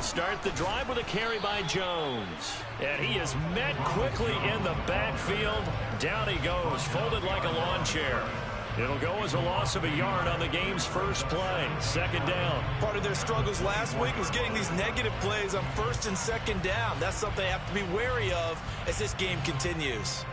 start the drive with a carry by Jones. And he is met quickly in the backfield. Down he goes, folded like a lawn chair. It'll go as a loss of a yard on the game's first play. Second down. Part of their struggles last week was getting these negative plays on first and second down. That's something they have to be wary of as this game continues.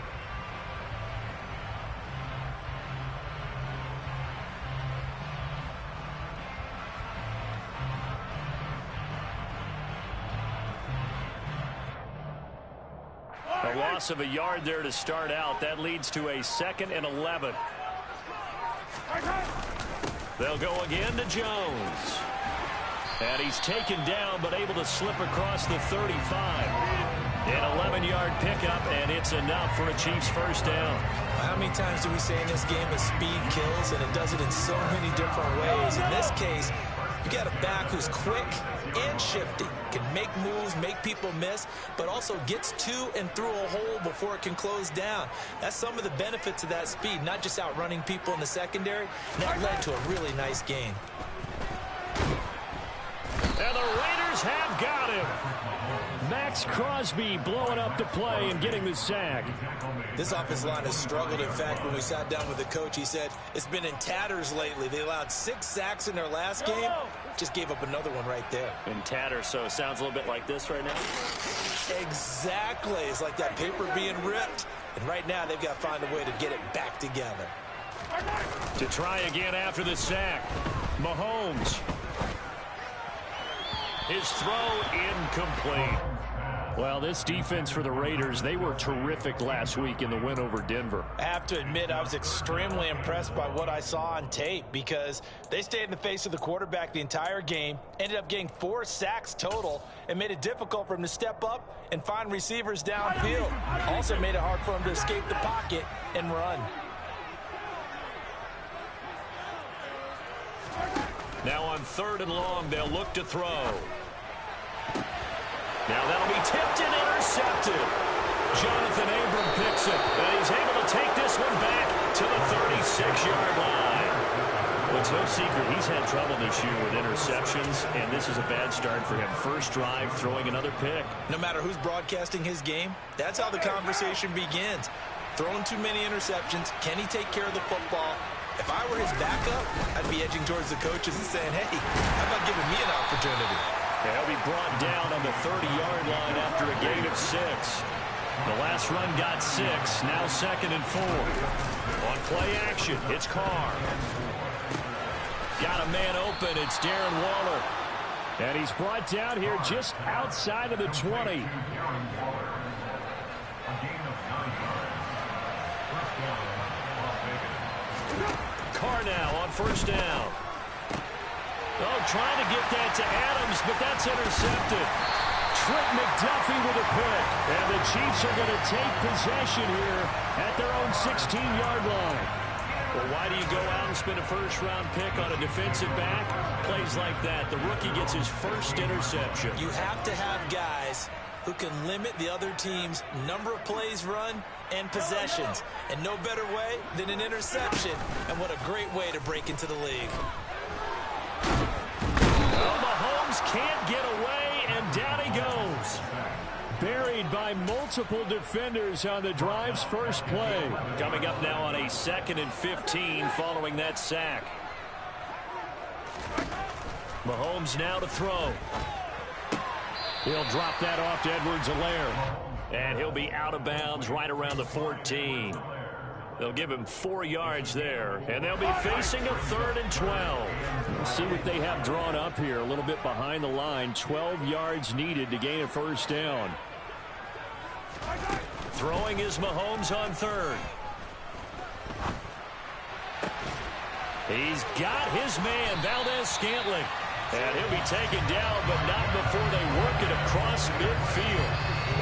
A loss of a yard there to start out. That leads to a 2nd and 11. They'll go again to Jones. And he's taken down but able to slip across the 35. An 11-yard pickup, and it's enough for a Chiefs first down. How many times do we say in this game that speed kills, and it does it in so many different ways? In this case, you got a back who's quick and shifty, can make moves, make people miss, but also gets to and through a hole before it can close down. That's some of the benefits of that speed, not just outrunning people in the secondary. That led to a really nice gain. And the Raiders have got him. Max Crosby blowing up the play and getting the sack. This offensive line has struggled. In fact, when we sat down with the coach, he said it's been in tatters lately. They allowed 6 sacks in their last game. Just gave up another one right there. In tatters, so it sounds a little bit like this right now? Exactly. It's like that paper being ripped. And right now, they've got to find a way to get it back together. To try again after the sack. Mahomes. His throw incomplete. Well, this defense for the Raiders, they were terrific last week in the win over Denver. I have to admit, I was extremely impressed by what I saw on tape because they stayed in the face of the quarterback the entire game, ended up getting 4 sacks total, and made it difficult for him to step up and find receivers downfield. Also made it hard for him to escape the pocket and run. Now on 3rd and long, they'll look to throw. Now that'll be tipped and intercepted. Jonathan Abram picks it, and he's able to take this one back to the 36-yard line. Well, it's no secret he's had trouble this year with interceptions, and this is a bad start for him. First drive, throwing another pick. No matter who's broadcasting his game, that's how the conversation begins. Throwing too many interceptions, can he take care of the football? If I were his backup, I'd be edging towards the coaches and saying, hey, how about giving me an opportunity? And he'll be brought down on the 30-yard line after a gain of 6. The last run got 6, now 2nd and 4. On play action, it's Carr. Got a man open, it's Darren Waller. And he's brought down here just outside of the 20. Carr now on first down. Oh, trying to get that to Adams, but that's intercepted. Trent McDuffie with a pick. And the Chiefs are going to take possession here at their own 16-yard line. Well, why do you go out and spend a first-round pick on a defensive back? Plays like that. The rookie gets his first interception. You have to have guys who can limit the other team's number of plays run and possessions. And no better way than an interception. And what a great way to break into the league. Well, Mahomes can't get away, and down he goes. Buried by multiple defenders on the drive's first play. Coming up now on a 2nd and 15 following that sack. Mahomes now to throw. He'll drop that off to Edwards-Helaire. And he'll be out of bounds right around the 14. They'll give him 4 yards there. And they'll be facing a 3rd and 12. We'll see what they have drawn up here. A little bit behind the line. 12 yards needed to gain a first down. Throwing is Mahomes on 3rd. He's got his man, Valdez-Scantling. And he'll be taken down, but not before they work it across midfield.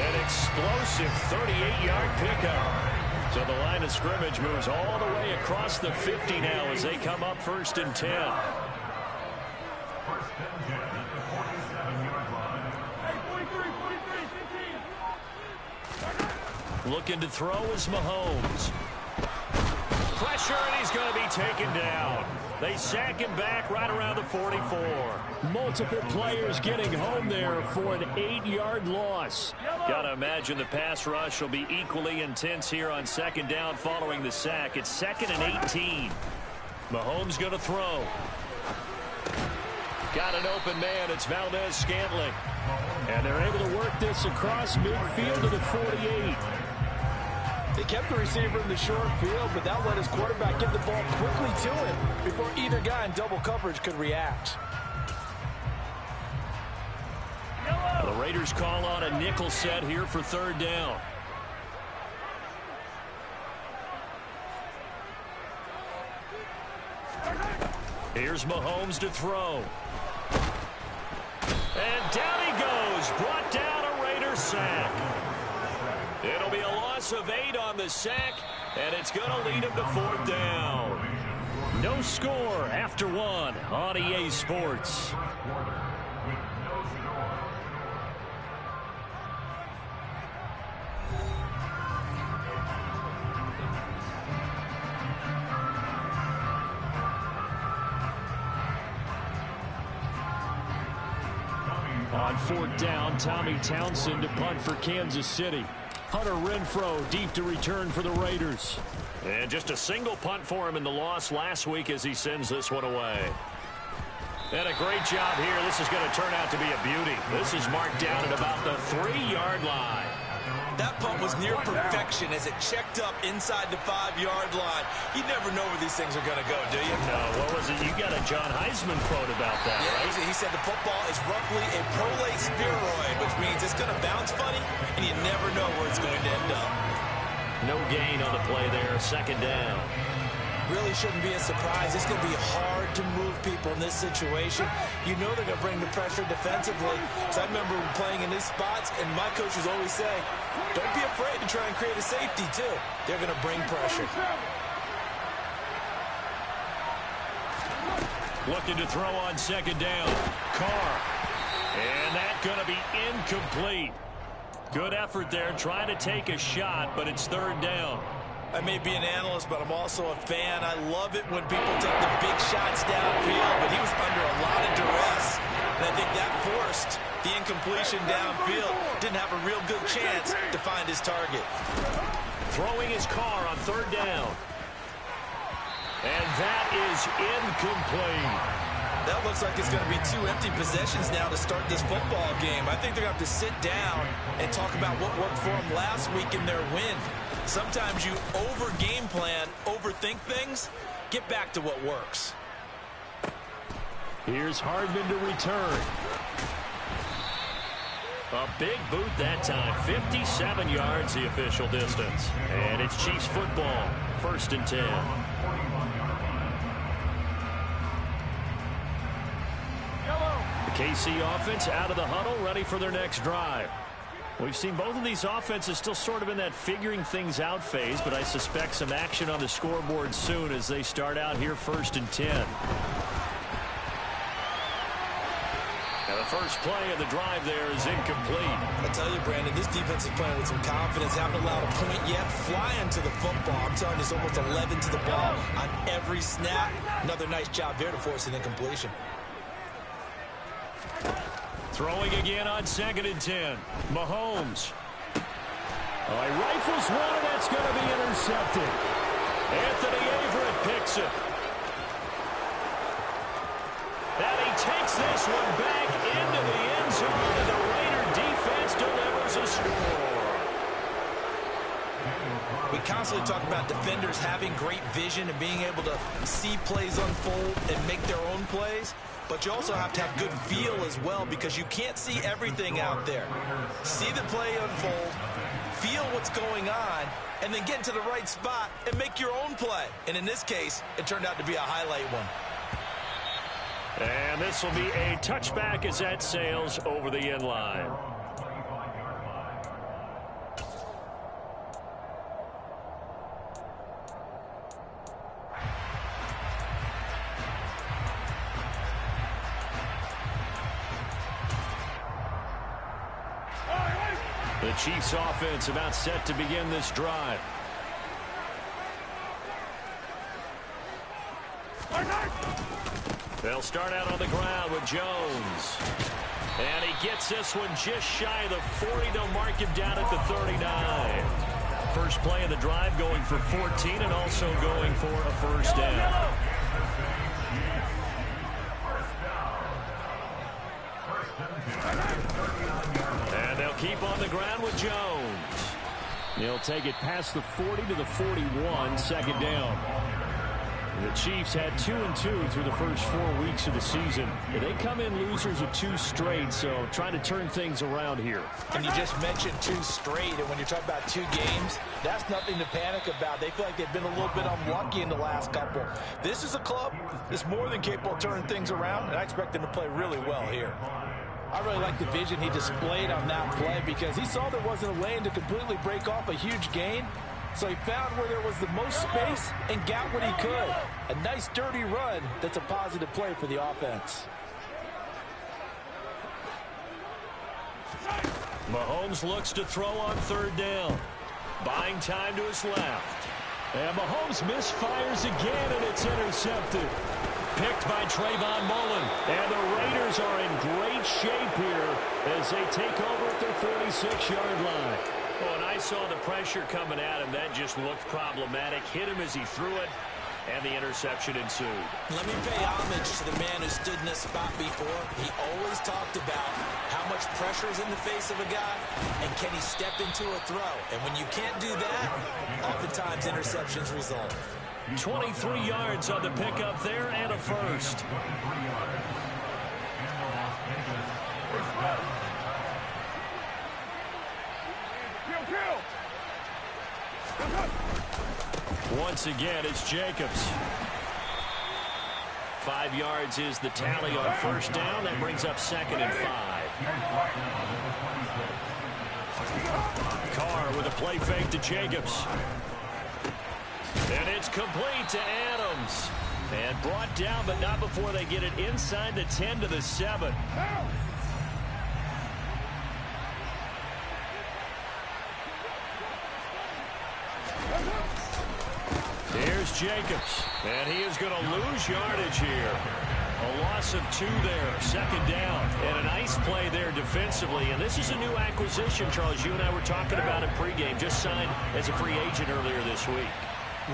An explosive 38-yard pickup. So the line of scrimmage moves all the way across the 50 now as they come up 1st and 10. Looking to throw is Mahomes. pressure, and he's going to be taken down. They sack him back right around the 44. Multiple players getting home there for an 8-yard loss. Got to imagine the pass rush will be equally intense here on second down following the sack. It's 2nd and 18. Mahomes going to throw. Got an open man. It's Valdez-Scantling. And they're able to work this across midfield to the 48. They kept the receiver in the short field, but that let his quarterback get the ball quickly to him before either guy in double coverage could react. The Raiders call on a nickel set here for 3rd down. Here's Mahomes to throw. And down he goes. Brought down a Raiders sack. It'll be a loss of 8 on the sack, and it's going to lead him to 4th down. No score after 1 on EA Sports. On 4th down, Tommy Townsend to punt for Kansas City. Hunter Renfrow deep to return for the Raiders. And just a single punt for him in the loss last week as he sends this one away. And a great job here. This is going to turn out to be a beauty. This is marked down at about the 3-yard line. That punt was near perfection as it checked up inside the 5-yard line. You never know where these things are going to go, do you? No, what was it? You got a John Heisman quote about that, yeah, right? He said the football is roughly a prolate spheroid, which means it's going to bounce funny, and you never know where it's going to end up. No gain on the play there, 2nd down. Really shouldn't be a surprise. It's going to be hard to move people in this situation. You know they're going to bring the pressure defensively. So I remember playing in these spots, and my coaches always say, don't be afraid to try and create a safety, too. They're going to bring pressure. Looking to throw on 2nd down. Carr. And that's going to be incomplete. Good effort there, trying to take a shot, but it's 3rd down. I may be an analyst, but I'm also a fan. I love it when people take the big shots downfield, but he was under a lot of duress. And I think that forced the incompletion downfield. Didn't have a real good chance to find his target. Throwing his Carr on 3rd down. And that is incomplete. That looks like it's going to be 2 empty possessions now to start this football game. I think they're going to have to sit down and talk about what worked for them last week in their win. Sometimes you over-game plan, overthink things. Get back to what works. Here's Hardman to return. A big boot that time. 57 yards the official distance. And it's Chiefs football. 1st and 10. The KC offense out of the huddle, ready for their next drive. We've seen both of these offenses still sort of in that figuring things out phase, but I suspect some action on the scoreboard soon as they start out here 1st and 10. Now the first play of the drive there is incomplete. I tell you, Brandon, this defense is playing with some confidence. Haven't allowed a point yet. Flying to the football. I'm telling you, it's almost 11 to the ball on every snap. Another nice job there to force an incompletion. Throwing again on 2nd and 10. Mahomes. Oh, he rifles one, and that's going to be intercepted. Anthony Averett picks it. And he takes this one back into the end zone, and the Raider defense delivers a score. We constantly talk about defenders having great vision and being able to see plays unfold and make their own plays. But you also have to have good feel as well, because you can't see everything out there. See the play unfold, feel what's going on, and then get into the right spot and make your own play. And in this case, it turned out to be a highlight one. And this will be a touchback as that sails over the end line. The Chiefs offense about set to begin this drive. They'll start out on the ground with Jones. And he gets this one just shy of the 40. They'll mark him down at the 39. First play of the drive going for 14 and also going for a first down. And they'll keep on the ground with Jones. He'll take it past the 40 to the 41, second down. The Chiefs had 2-2 through the first 4 weeks of the season. They come in losers of 2 straight, so trying to turn things around here. And you just mentioned 2 straight, and when you're talking about 2 games, that's nothing to panic about. They feel like they've been a little bit unlucky in the last couple. This is a club that's more than capable of turning things around, and I expect them to play really well here. I really like the vision he displayed on that play because he saw there wasn't a lane to completely break off a huge gain. So he found where there was the most space and got what he could. A nice dirty run that's a positive play for the offense. Mahomes looks to throw on third down. Buying time to his left. And Mahomes misfires again, and it's intercepted. Picked by Trayvon Mullen. And the Raiders are in great shape here as they take over at their 46-yard line. Oh, and I saw the pressure coming at him. That just looked problematic. Hit him as he threw it, and the interception ensued. Let me pay homage to the man who stood in this spot before. He always talked about how much pressure is in the face of a guy, and can he step into a throw. And when you can't do that, oftentimes interceptions result. 23 yards on the pickup there and a first. Once again, it's Jacobs. 5 yards is the tally on first down. That brings up 2nd and 5. Carr with a play fake to Jacobs. And it's complete to Adams. And brought down, but not before they get it inside the 10 to the 7. Here's Jacobs, and he is going to lose yardage here. A loss of 2 there, 2nd down. And a nice play there defensively. And this is a new acquisition, Charles. You and I were talking about it pregame. Just signed as a free agent earlier this week.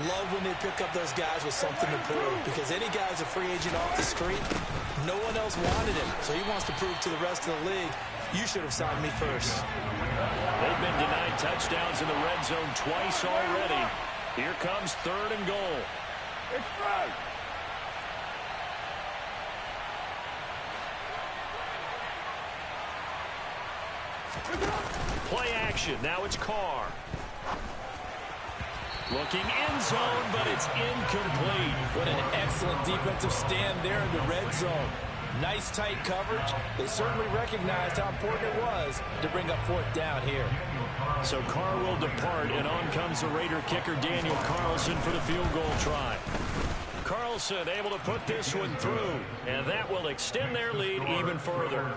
Love when they pick up those guys with something to prove, because any guy's a free agent off the street, no one else wanted him. So he wants to prove to the rest of the league, you should have signed me first. They've been denied touchdowns in the red zone twice already. Here comes 3rd and goal. Play action. Now it's Carr. Looking end zone, but it's incomplete. What an excellent defensive stand there in the red zone. Nice tight coverage. They certainly recognized how important it was to bring up 4th down here. So Carr will depart, and on comes the Raider kicker Daniel Carlson for the field goal try. Carlson able to put this one through, and that will extend their lead even further.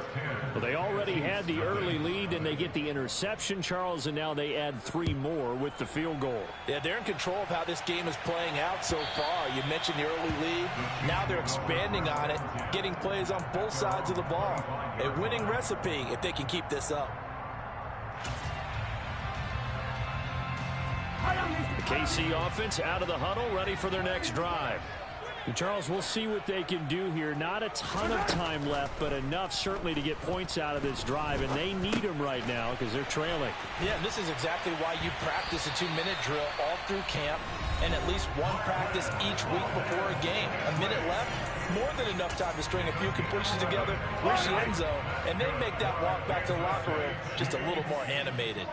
Well, they already had the early lead, and they get the interception, Charles, and now they add 3 more with the field goal. Yeah, they're in control of how this game is playing out so far. You mentioned the early lead. Now they're expanding on it, getting plays on both sides of the ball. A winning recipe if they can keep this up. The KC offense out of the huddle, ready for their next drive. And Charles, we'll see what they can do here. Not a ton of time left, but enough certainly to get points out of this drive, and they need them right now because they're trailing. Yeah, this is exactly why you practice a 2-minute drill all through camp and at least one practice each week before a game. A minute left, more than enough time to string a few completions together, reach the end zone, and then make that walk back to the locker room just a little more animated.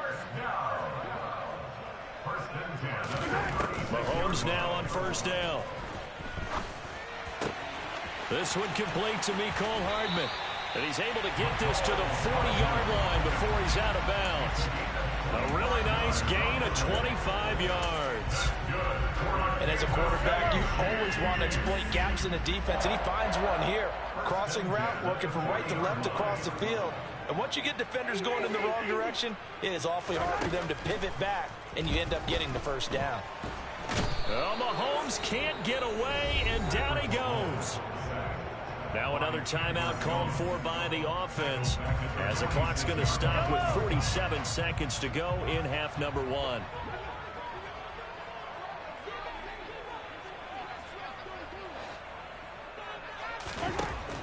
Mahomes now on first down. This one complete to Mecole Hardman. And he's able to get this to the 40-yard line before he's out of bounds. A really nice gain of 25 yards. And as a quarterback, you always want to exploit gaps in the defense, and he finds one here. Crossing route, working from right to left across the field. And once you get defenders going in the wrong direction, it is awfully hard for them to pivot back, and you end up getting the first down. Oh, Mahomes can't get away, and down he goes. Now another timeout called for by the offense, as the clock's going to stop with 47 seconds to go in half number one.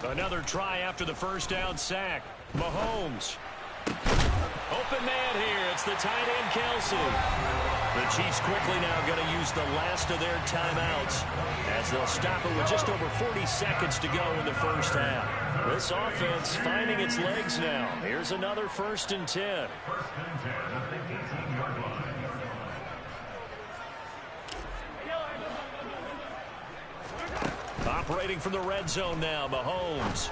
Another try after the first down sack. Mahomes. Open man here. It's the tight end, Kelsey. The Chiefs quickly now going to use the last of their timeouts as they'll stop it with just over 40 seconds to go in the first half. This offense finding its legs now. Here's another 1st and 10. Operating from the red zone now, Mahomes.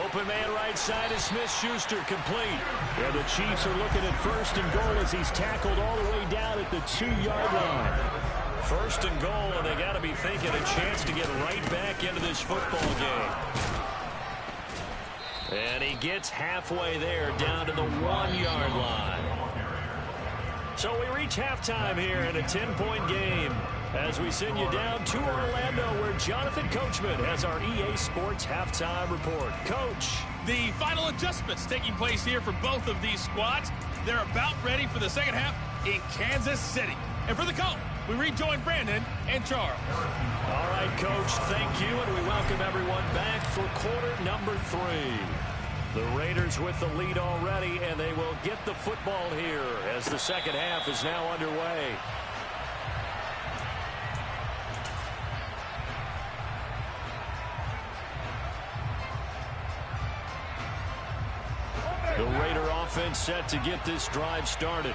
Open man right side is Smith-Schuster, complete. And the Chiefs are looking at 1st and goal as he's tackled all the way down at the 2-yard line. 1st and goal, and they got to be thinking a chance to get right back into this football game. And he gets halfway there, down to the 1-yard line. So we reach halftime here in a 10-point game, as we send you down to Orlando, where Jonathan Coachman has our EA Sports halftime report. Coach. The final adjustments taking place here for both of these squads. They're about ready for the second half in Kansas City. And for the call, we rejoin Brandon and Charles. All right, Coach, thank you, and we welcome everyone back for quarter number 3. The Raiders with the lead already, and they will get the football here as the second half is now underway. The Raider offense set to get this drive started.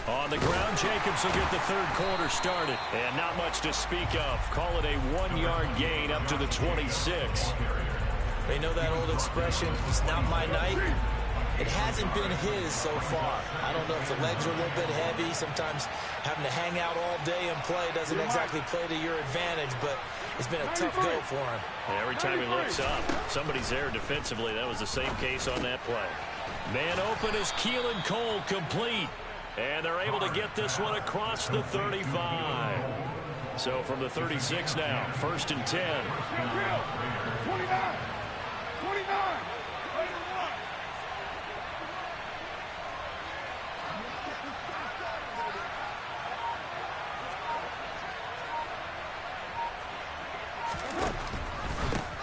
On the ground, Jacobs will get the third quarter started. And not much to speak of. Call it a 1-yard gain up to the 26. They know that old expression, it's not my night. It hasn't been his so far. I don't know if the legs are a little bit heavy. Sometimes having to hang out all day and play doesn't exactly play to your advantage, but it's been a tough go for him. And every time he looks up, somebody's there defensively. That was the same case on that play. Man open is Keelan Cole, complete. And they're able to get this one across the 35. So from the 36 now, 1st and 10. 29.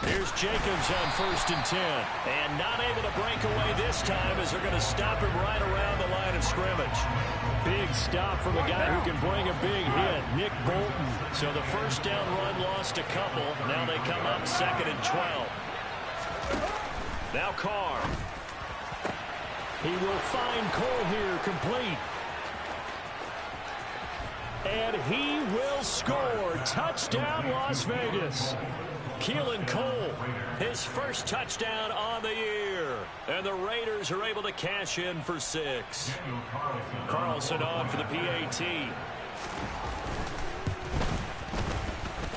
Here's Jacobs on 1st and 10. And not able to break away this time as they're going to stop him right around the line of scrimmage. Big stop from a guy who can bring a big hit, Nick Bolton. So the first down run lost a couple. Now they come up 2nd and 12. Now Carr. He will find Cole here, complete. And he will score. Touchdown, Las Vegas. Keelan Cole, his first touchdown on the year. And the Raiders are able to cash in for 6. Carlson on for the PAT.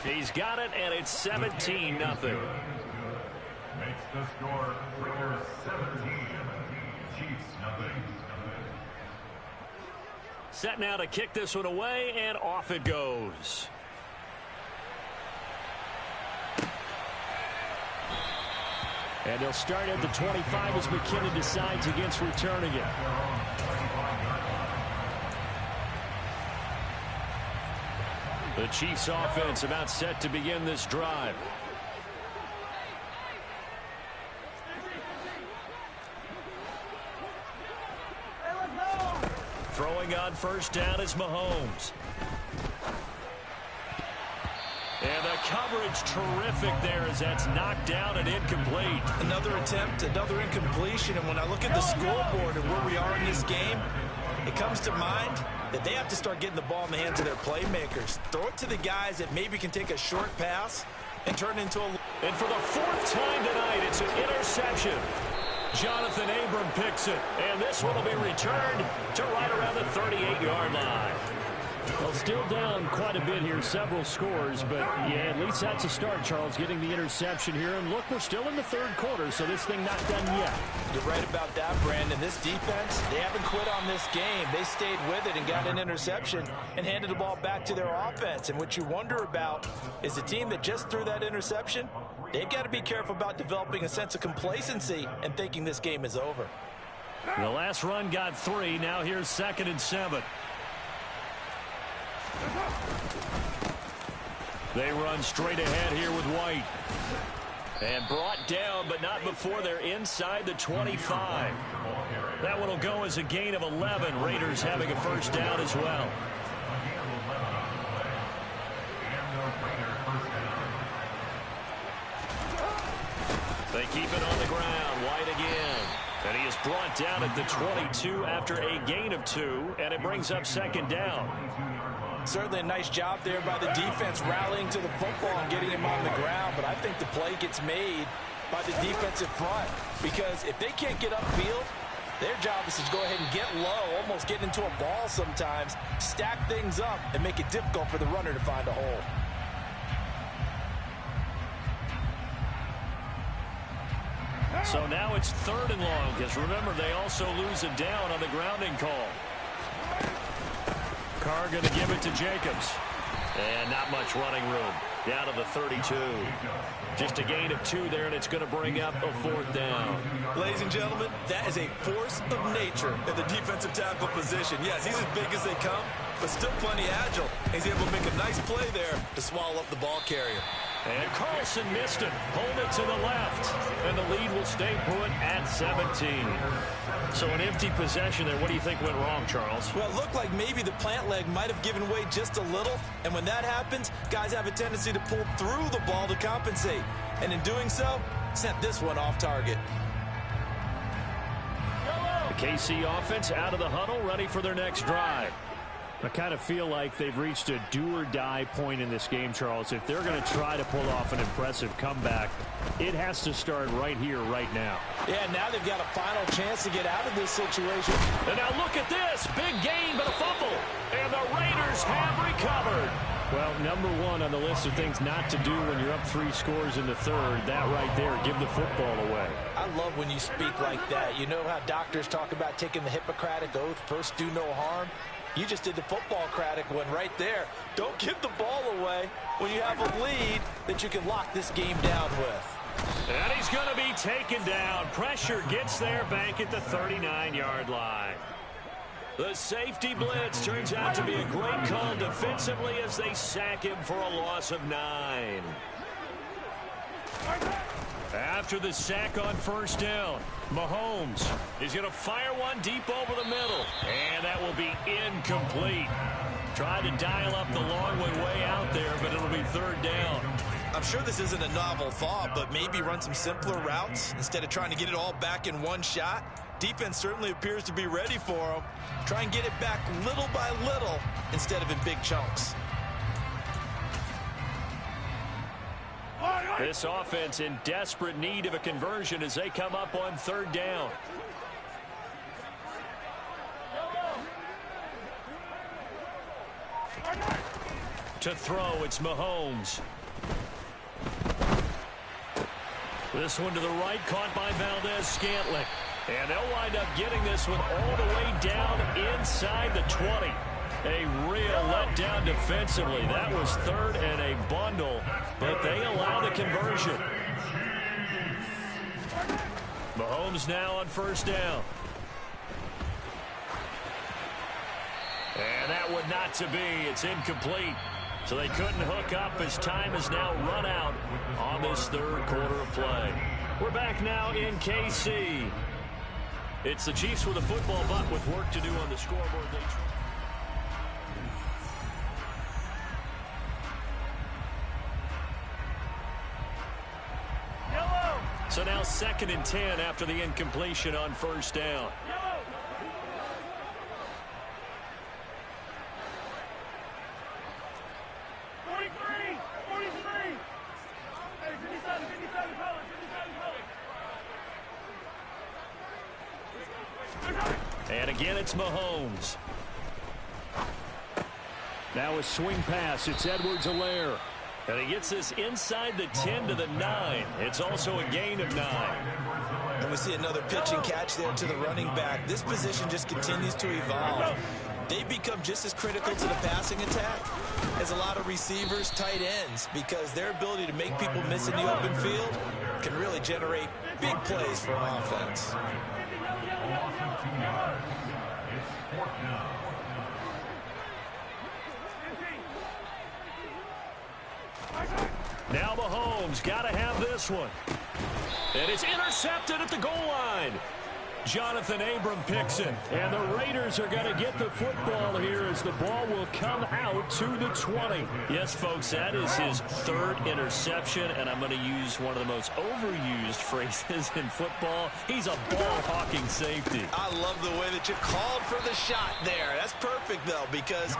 He's got it, and it's 17-0. Makes the score Raiders 17, Chiefs nothing. Set now to kick this one away, and off it goes. And they'll start at the 25 as McKinnon decides against returning it. The Chiefs offense about set to begin this drive. Throwing on 1st down is Mahomes. And the coverage terrific there as that's knocked down and incomplete. Another attempt, another incompletion, and when I look at the scoreboard and where we are in this game, it comes to mind that they have to start getting the ball in the hands of their playmakers. Throw it to the guys that maybe can take a short pass and turn it into a... And for the 4th time tonight, it's an interception. Jonathan Abram picks it, and this one will be returned to right around the 38-yard line. Well, still down quite a bit here, several scores, but yeah, at least that's a start, Charles, getting the interception here. And look, we're still in the third quarter, so this thing not done yet. You're right about that, Brandon. This defense, they haven't quit on this game. They stayed with it and got an interception and handed the ball back to their offense. And what you wonder about is the team that just threw that interception, they've got to be careful about developing a sense of complacency and thinking this game is over. The last run got 3. Now here's 2nd and 7. They run straight ahead here with White. And brought down, but not before they're inside the 25. That one will go as a gain of 11. Raiders having a first down as well. They keep it on the ground. White again. And he is brought down at the 22 after a gain of 2. And it brings up 2nd down. Certainly a nice job there by the defense rallying to the football and getting him on the ground. But I think the play gets made by the defensive front. Because if they can't get upfield, their job is to go ahead and get low, almost get into a ball sometimes, stack things up, and make it difficult for the runner to find a hole. So now it's 3rd and long, because remember, they also lose a down on the grounding call. Carr going to give it to Jacobs. And not much running room. Down to the 32. Just a gain of 2 there, and it's going to bring up a 4th down. Ladies and gentlemen, that is a force of nature in the defensive tackle position. Yes, he's as big as they come, but still plenty agile. He's able to make a nice play there to swallow up the ball carrier. And Carlson missed it. Hold it to the left. And the lead will stay put at 17. So an empty possession there. What do you think went wrong, Charles? Well, it looked like maybe the plant leg might have given way just a little. And when that happens, guys have a tendency to pull through the ball to compensate. And in doing so, sent this one off target. The KC offense out of the huddle, ready for their next drive. I kind of feel like they've reached a do-or-die point in this game, Charles. If they're going to try to pull off an impressive comeback, it has to start right here, right now. Yeah, now they've got a final chance to get out of this situation. And now look at this. Big gain, but a fumble. And the Raiders have recovered. Well, number 1 on the list of things not to do when you're up 3 scores in the third, that right there, give the football away. I love when you speak like that. You know how doctors talk about taking the Hippocratic Oath, first do no harm? You just did the football-cratic one right there. Don't give the ball away when you have a lead that you can lock this game down with. And he's going to be taken down. Pressure gets there back at the 39-yard line. The safety blitz turns out to be a great call defensively as they sack him for a loss of 9. After the sack on first down, Mahomes is going to fire one deep over the middle. And that will be incomplete. Tried to dial up the long way out there, but it'll be 3rd down. I'm sure this isn't a novel thought, but maybe run some simpler routes instead of trying to get it all back in one shot. Defense certainly appears to be ready for them. Try and get it back little by little instead of in big chunks. This offense in desperate need of a conversion as they come up on 3rd down. To throw, it's Mahomes. This one to the right, caught by Valdez-Scantling. And they'll wind up getting this one all the way down inside the 20. A real letdown defensively. That was 3rd and a bundle, but they allow the conversion. Mahomes now on 1st down. And that would not to be. It's incomplete. So they couldn't hook up as time is now run out on this 3rd quarter of play. We're back now in KC. It's the Chiefs with a football, but with work to do on the scoreboard. So now 2nd and 10 after the incompletion on 1st down. And again, it's Mahomes. Now a swing pass. It's Edwards-Helaire. And he gets this inside the 10 to the 9. It's also a gain of 9. And we see another pitch and catch there to the running back. This position just continues to evolve. They become just as critical to the passing attack as a lot of receivers, tight ends, because their ability to make people miss in the open field can really generate big plays for an offense. Now Mahomes got to have this one. And it's intercepted at the goal line. Jonathan Abram picks it. And the Raiders are going to get the football here as the ball will come out to the 20. Yes, folks, that is his third interception, and I'm going to use one of the most overused phrases in football. He's a ball-hawking safety. I love the way that you called for the shot there. That's perfect, though, because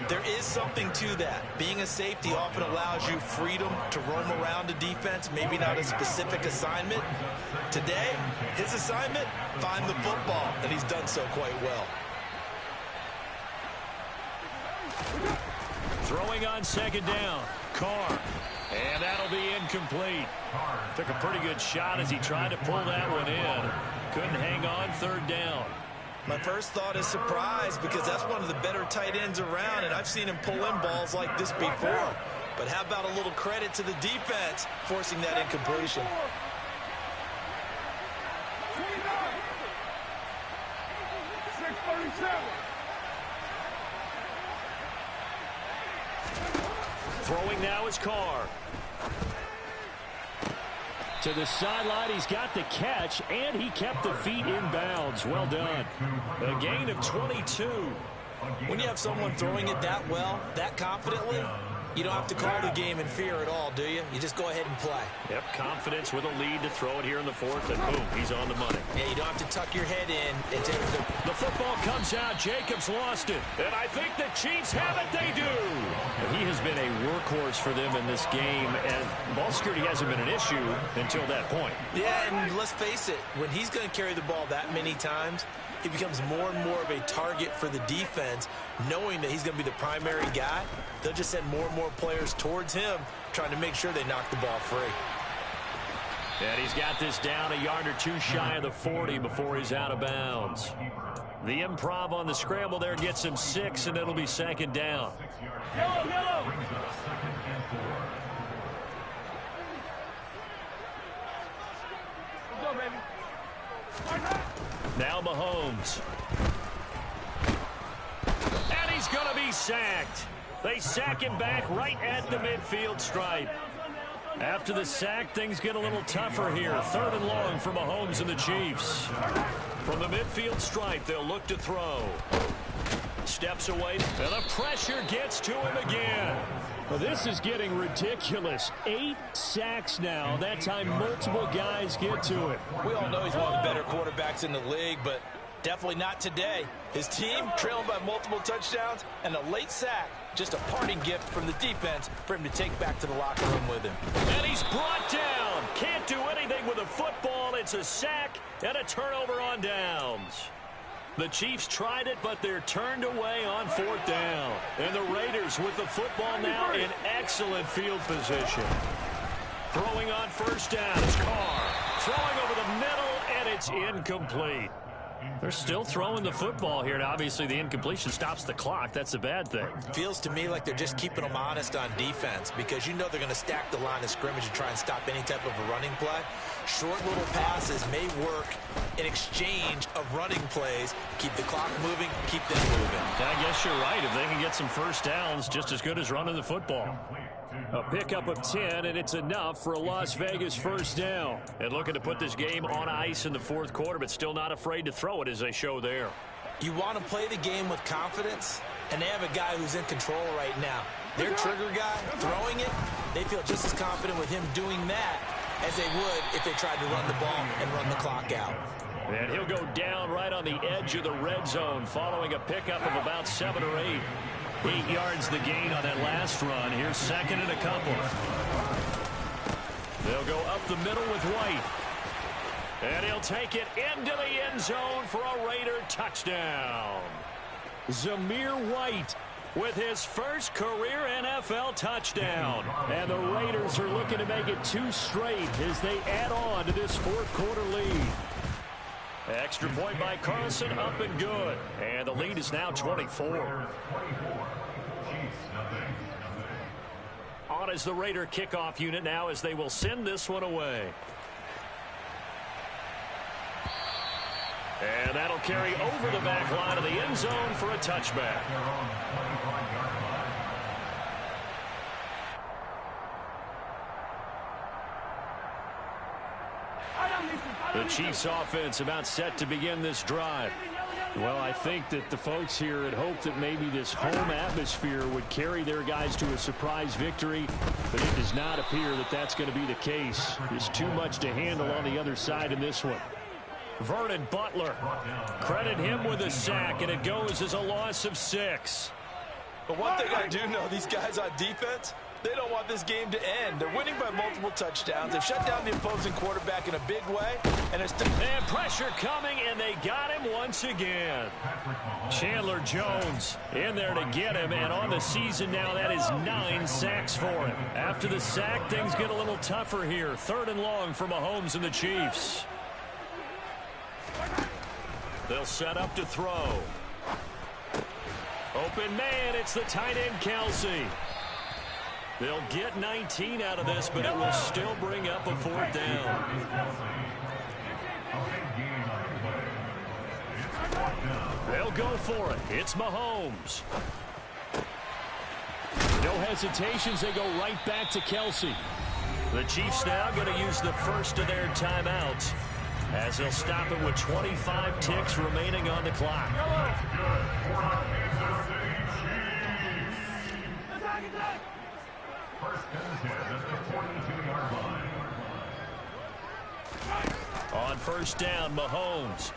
there is something to that. Being a safety often allows you freedom to roam around a defense, maybe not a specific assignment. Today, his assignment, find the football, and he's done so quite well. Throwing on second down, Carr. And that'll be incomplete. Took a pretty good shot as he tried to pull that one in. Couldn't hang on third down. My first thought is surprise, because that's one of the better tight ends around, and I've seen him pull in balls like this before. But how about a little credit to the defense forcing that incompletion? Throwing now is Carr. To the sideline, he's got the catch, and he kept the feet in bounds. Well done. A gain of 22. When you have someone throwing it that well, that confidently, you don't have to call the game in fear at all, do you? You just go ahead and play. Yep, confidence with a lead to throw it here in the fourth, and boom, he's on the money. Yeah, you don't have to tuck your head in and take the football comes out. Jacobs lost it, and I think the Chiefs have it. They do. He has been a workhorse for them in this game, and ball security hasn't been an issue until that point. Yeah, and let's face it, when he's going to carry the ball that many times, he becomes more and more of a target for the defense, knowing that he's going to be the primary guy. They'll just send more and more players towards him, trying to make sure they knock the ball free. And he's got this down a yard or two shy of the 40 before he's out of bounds. The improv on the scramble there gets him 6, and it'll be second down. Yellow. Let's go, baby. Now Mahomes. And he's going to be sacked. They sack him back right at the midfield stripe. After the sack, things get a little tougher here. Third and long for Mahomes and the Chiefs. From the midfield stripe, they'll look to throw. Steps away, and the pressure gets to him again. Well, this is getting ridiculous. 8 sacks now. That time, multiple guys get to it. We all know he's one of the better quarterbacks in the league, but definitely not today. His team trailing by multiple touchdowns, and a late sack, just a parting gift from the defense for him to take back to the locker room with him. And he's brought down. Can't do anything with a football. It's a sack and a turnover on downs. The Chiefs tried it, but they're turned away on fourth down. And the Raiders with the football now in excellent field position. Throwing on first down is Carr. Throwing over the middle, and it's incomplete. They're still throwing the football here, and obviously the incompletion stops the clock. That's a bad thing. Feels to me like they're just keeping them honest on defense, because you know they're going to stack the line of scrimmage and try and stop any type of a running play. Short little passes may work in exchange of running plays. Keep the clock moving, keep them moving. I guess you're right. If they can get some first downs, just as good as running the football. A pickup of 10, and it's enough for a Las Vegas first down. And looking to put this game on ice in the fourth quarter, but still not afraid to throw it as they show there. You want to play the game with confidence, and they have a guy who's in control right now. Their trigger guy, throwing it, they feel just as confident with him doing that as they would if they tried to run the ball and run the clock out. And he'll go down right on the edge of the red zone following a pickup of about 7 or 8. 8 yards the gain on that last run. Here's second and a couple. They'll go up the middle with White. And he'll take it into the end zone for a Raider touchdown. Zamir White with his first career NFL touchdown. And the Raiders are looking to make it 2 straight as they add on to this fourth quarter lead. Extra point by Carlson, up and good. And the lead is now 24. On is the Raider kickoff unit now as they will send this one away. And that'll carry over the back line of the end zone for a touchback. The Chiefs offense about set to begin this drive. Well, I think that the folks here had hoped that maybe this home atmosphere would carry their guys to a surprise victory, but it does not appear that that's going to be the case. There's too much to handle on the other side in this one. Vernon Butler, credit him with a sack, and it goes as a loss of 6. But one thing I do know, these guys on defense, they don't want this game to end. They're winning by multiple touchdowns. They've shut down the opposing quarterback in a big way. And pressure coming, and they got him once again. Chandler Jones in there to get him, and on the season now, that is 9 sacks for him. After the sack, things get a little tougher here. 3rd and long for Mahomes and the Chiefs. They'll set up to throw. Open man, it's the tight end Kelsey. They'll get 19 out of this, but it will still bring up a 4th down. They'll go for it. It's Mahomes. No hesitations. They go right back to Kelsey. The Chiefs now going to use the first of their timeouts as they'll stop it with 25 ticks remaining on the clock. On 1st down, Mahomes.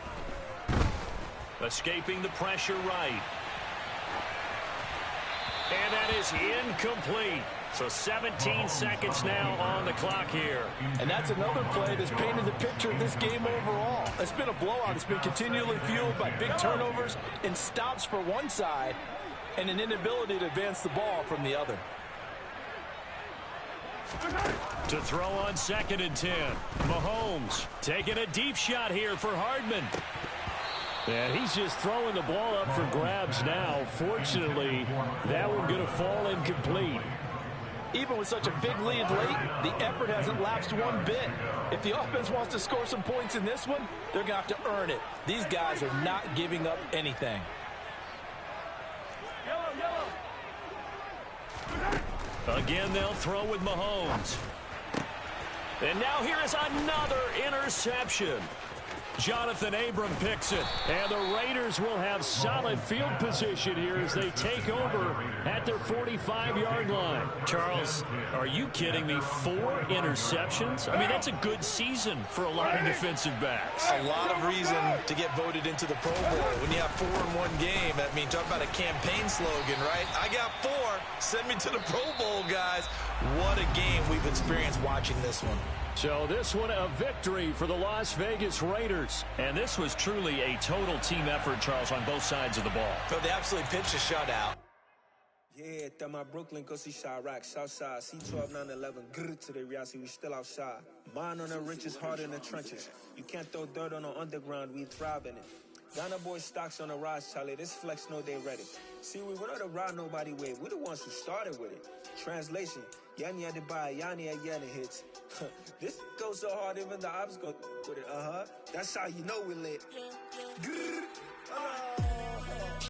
Escaping the pressure right. And that is incomplete. So 17 seconds now on the clock here. And that's another play that's painted the picture of this game overall. It's been a blowout. It's been continually fueled by big turnovers and stops for one side and an inability to advance the ball from the other. To throw on 2nd and 10. Mahomes taking a deep shot here for Hardman. And he's just throwing the ball up for grabs now. Fortunately, that one going to fall incomplete. Even with such a big lead late, the effort hasn't lapsed one bit. If the offense wants to score some points in this one, they're going to have to earn it. These guys are not giving up anything. Again, they'll throw with Mahomes. And now here is another interception. Jonathan Abram picks it. And the Raiders will have solid field position here as they take over at their 45-yard line. Charles, are you kidding me? 4 interceptions? I mean, that's a good season for a lot of defensive backs. A lot of reason to get voted into the Pro Bowl. When you have 4 in one game, I mean, talk about a campaign slogan, right? I got 4. Send me to the Pro Bowl, guys. What a game we've experienced watching this one. So this one a victory for the Las Vegas Raiders. And this was truly a total team effort, Charles, on both sides of the ball. So they absolutely pitched a shutout. Yeah, that my Brooklyn, go see Chirac, Southside, C12, 911, grr to the reality, we still outside. Mine on the riches, hard in the trenches. You can't throw dirt on the underground, we thrive in it. Ghana boys stocks on the rise, Charlie, this flex know they ready. See, we went on the ride nobody wave, we the ones who started with it. Translation, Yanni had to buy, Yanni had Yanni hits. This goes so hard, even the ops go with it, That's how you know we lit. Grr.